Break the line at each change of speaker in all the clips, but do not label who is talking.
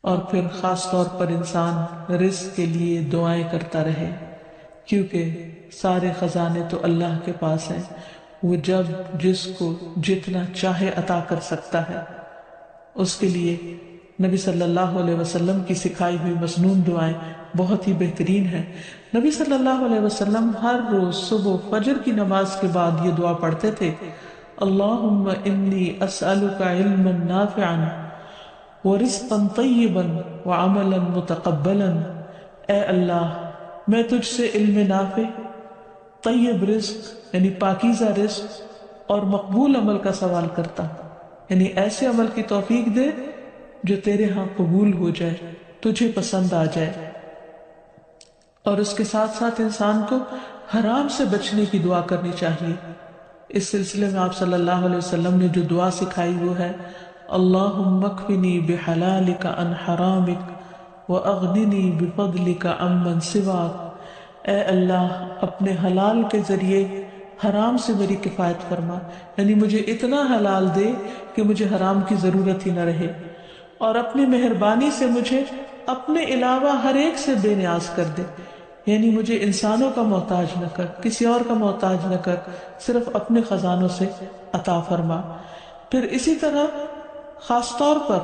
اور پھر خاص طور پر انسان رزق کے لیے دعائیں کرتا رہے، کیونکہ سارے خزانے تو اللہ کے پاس ہیں، وہ جب جس کو جتنا چاہے عطا کر سکتا ہے۔ اس کے لیے نبی صلی اللہ علیہ وسلم کی سکھائی ہوئی مسنون دعائیں بہت ہی بہترین ہیں۔ نبی صلی اللہ علیہ وسلم ہر روز صبح فجر کی نماز کے بعد یہ دعا پڑھتے تھے، اللہم انی اسألک علما نافعا ورزقا طیبا وعملا متقبلا۔ اے اللہ، میں تجھ سے علم نافع، طیب رزق یعنی پاکیزہ رزق اور مقبول عمل کا سوال کرتا ہوں، یعنی ایسے عمل کی توفیق دے جو تیرے ہاں قبول ہو جائے، تجھے پسند آ جائے۔ اور اس کے ساتھ ساتھ انسان کو حرام سے بچنے کی دعا کرنی چاہیے۔ اس سلسلے میں آپ صلی اللہ علیہ وسلم نے جو دعا سکھائی وہ ہے، اللہم اکفنی بحلالک عن حرامک واغننی بفضلک عمن سواک۔ اے اللہ، اپنے حلال کے ذریعے حرام سے میری کفایت فرما، یعنی مجھے اتنا حلال دے کہ مجھے حرام کی ضرورت ہی نہ رہے، اور اپنی مہربانی سے مجھے اپنے علاوہ ہر ایک سے بے نیاز کر دے، یعنی مجھے انسانوں کا محتاج نہ کر، کسی اور کا محتاج نہ کر، صرف اپنے خزانوں سے عطا فرما۔ پھر اسی طرح خاص طور پر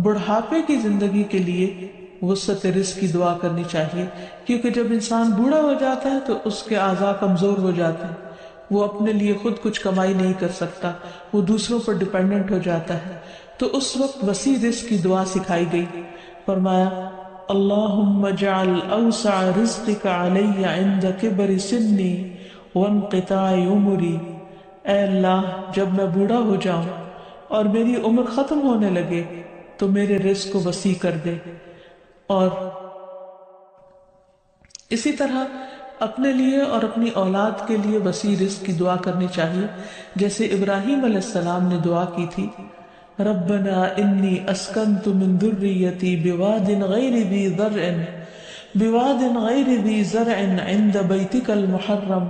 بڑھاپے کی زندگی کے لیے وسعت رزق کی دعا کرنی چاہیے، کیونکہ جب انسان بوڑھا ہو جاتا ہے تو اس کے اعضاء کمزور ہو جاتے ہیں، وہ اپنے لیے خود کچھ کمائی نہیں کر سکتا، وہ دوسروں پر ڈیپینڈنٹ ہو جاتا ہے، تو اس وقت وسیع رزق کی دعا سکھائی گئی۔ فرمایا اللہم اجعل اوسع رزقک علی عند کبر سنی وانقطاع عمری۔ اے اللہ، جب میں بوڑھا ہو جاؤں اور میری عمر ختم ہونے لگے تو میرے رزق کو وسیع کر دے۔ اور اسی طرح اپنے لیے اور اپنی اولاد کے لیے وسیع رزق کی دعا کرنی چاہیے، جیسے ابراہیم علیہ السلام نے دعا کی تھی، ربنا انی اسکنت من ذریتی بواد غیر ذی زرع عند بیتک المحرم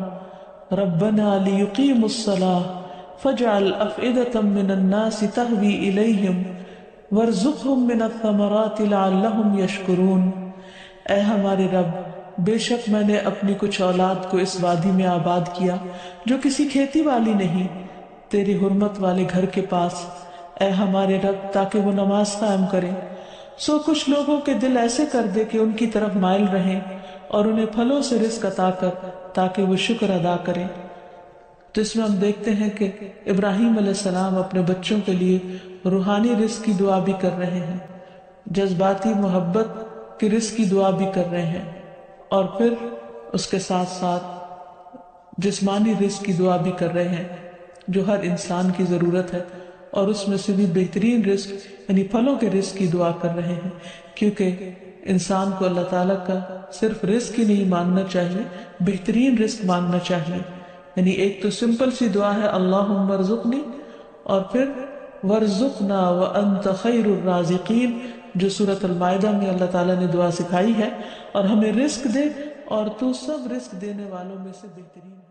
ربنا لیقیموا الصلاة فاجعل افئدة من الناس تہوی الیہم وارزقہم من الثمرات لعلہم یشکرون۔ اے ہمارے رب، بے شک میں نے اپنی کچھ اولاد کو اس وادی میں آباد کیا جو کسی کھیتی والی نہیں، تیری حرمت والے گھر کے پاس، اے ہمارے رب، تاکہ وہ نماز قائم کریں۔ سو کچھ لوگوں کے دل ایسے کر دے کہ ان کی طرف مائل رہیں، اور انہیں پھلوں سے رزق عطا کر تاکہ وہ شکر ادا کریں۔ تو اس میں ہم دیکھتے ہیں کہ ابراہیم علیہ السلام اپنے بچوں کے لیے روحانی رزق کی دعا بھی کر رہے ہیں، جذباتی محبت کی رزق کی دعا بھی کر رہے ہیں، اور پھر اس کے ساتھ ساتھ جسمانی رزق کی دعا بھی کر رہے ہیں جو ہر انسان کی ضرورت ہے، اور اس میں سے بھی بہترین رزق یعنی پھلوں کے رزق کی دعا کر رہے ہیں، کیونکہ انسان کو اللہ تعالیٰ کا صرف رزق ہی نہیں مانگنا چاہیے، بہترین رزق مانگنا چاہیے۔ یعنی ایک تو سمپل سی دعا ہے اللہم ارزقنی، اور پھر ورزقنا وانت خیر الرازقین، جو سورۃ المائدہ میں اللہ تعالیٰ نے دعا سکھائی ہے، اور ہمیں رزق دے اور تو سب رزق دینے والوں میں سے بہترین ہے۔